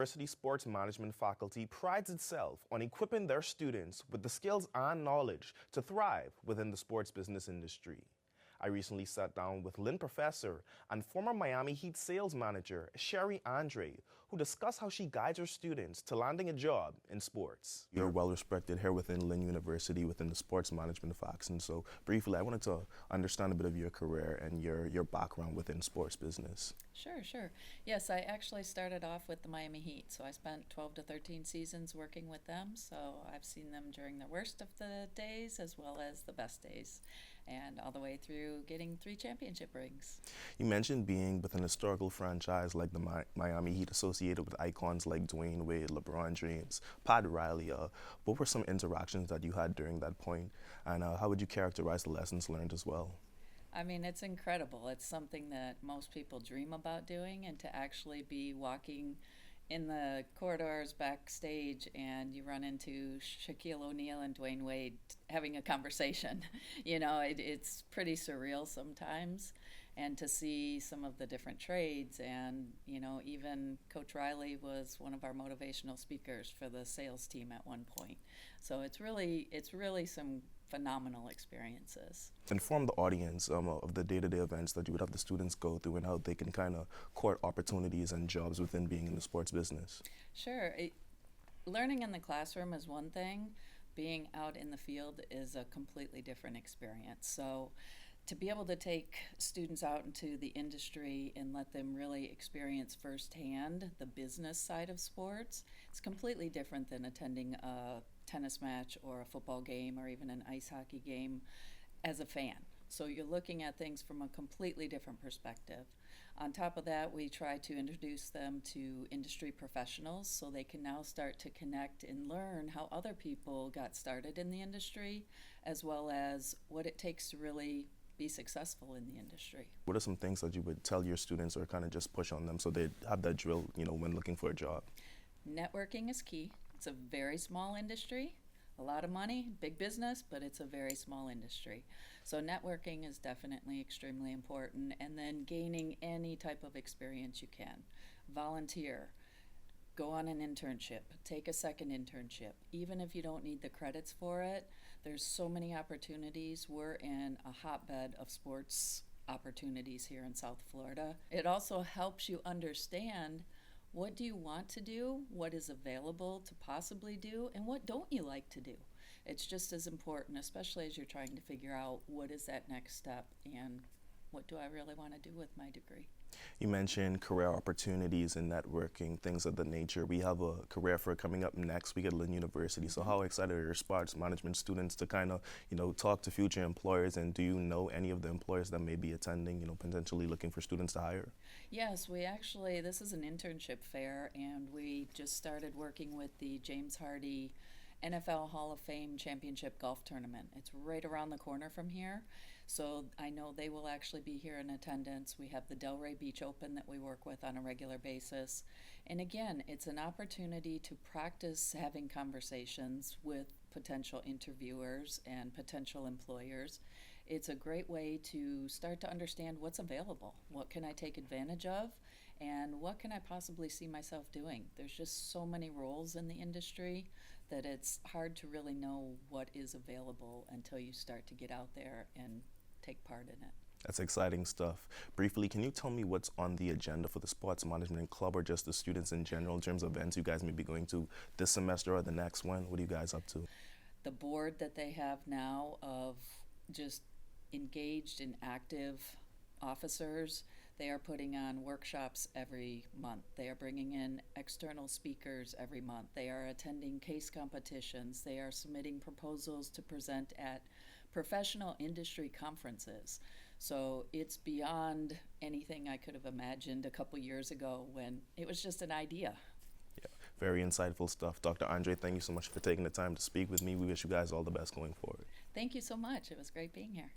University Sports Management faculty prides itself on equipping their students with the skills and knowledge to thrive within the sports business industry. I recently sat down with Lynn professor and former Miami Heat sales manager Sherry Andre, who discussed how she guides her students to landing a job in sports. You're well respected here within Lynn University within the sports management faculty. So briefly, I wanted to understand a bit of your career and your background within sports business. Sure. Yes, I actually started off with the Miami Heat, so I spent 12 to 13 seasons working with them, so I've seen them during the worst of the days as well as the best days, and all the way through getting 3 championship rings. You mentioned being with an historical franchise like the Miami Heat associated with icons like Dwayne Wade, LeBron James, Pat Riley. What were some interactions that you had during that point, and how would you characterize the lessons learned as well? I mean, it's incredible. It's something that most people dream about doing, and to actually be walking in the corridors backstage and you run into Shaquille O'Neal and Dwayne Wade having a conversation. It's pretty surreal sometimes. And to see some of the different trades, and even Coach Riley was one of our motivational speakers for the sales team at one point. So it's really some phenomenal experiences. Inform the audience of the day-to-day events that you would have the students go through and how they can kind of court opportunities and jobs within being in the sports business. Sure. Learning in the classroom is one thing. Being out in the field is a completely different experience. So to be able to take students out into the industry and let them really experience firsthand the business side of sports, it's completely different than attending a tennis match or a football game or even an ice hockey game as a fan. So you're looking at things from a completely different perspective. On top of that, we try to introduce them to industry professionals so they can now start to connect and learn how other people got started in the industry, as well as what it takes to really be successful in the industry. What are some things that you would tell your students or kind of just push on them so they have that drill, when looking for a job? Networking is key. It's a very small industry, a lot of money, big business, but it's a very small industry. So networking is definitely extremely important, and then gaining any type of experience you can. Volunteer, go on an internship, take a second internship. Even if you don't need the credits for it, there's so many opportunities. We're in a hotbed of sports opportunities here in South Florida. It also helps you understand what do you want to do, what is available to possibly do, and what don't you like to do. It's just as important, especially as you're trying to figure out what is that next step and what do I really want to do with my degree. You mentioned career opportunities and networking, things of the nature. We have a career fair coming up next week at Lynn University. So how excited are your sports management students to kind of, talk to future employers, and do you know any of the employers that may be attending, potentially looking for students to hire? Yes, this is an internship fair, and we just started working with the James Hardy NFL Hall of Fame Championship Golf Tournament. It's right around the corner from here, so I know they will actually be here in attendance. We have the Delray Beach Open that we work with on a regular basis. And again, it's an opportunity to practice having conversations with potential interviewers and potential employers. It's a great way to start to understand what's available. What can I take advantage of? And what can I possibly see myself doing? There's just so many roles in the industry that it's hard to really know what is available until you start to get out there and take part in it. That's exciting stuff. Briefly, can you tell me what's on the agenda for the Sports Management Club, or just the students in general, in terms of events you guys may be going to this semester or the next one? What are you guys up to? The board that they have now of just engaged and active officers, they are putting on workshops every month. They are bringing in external speakers every month. They are attending case competitions. They are submitting proposals to present at professional industry conferences. So it's beyond anything I could have imagined a couple years ago when it was just an idea. Yeah, very insightful stuff. Dr. Andre, thank you so much for taking the time to speak with me. We wish you guys all the best going forward. Thank you so much. It was great being here.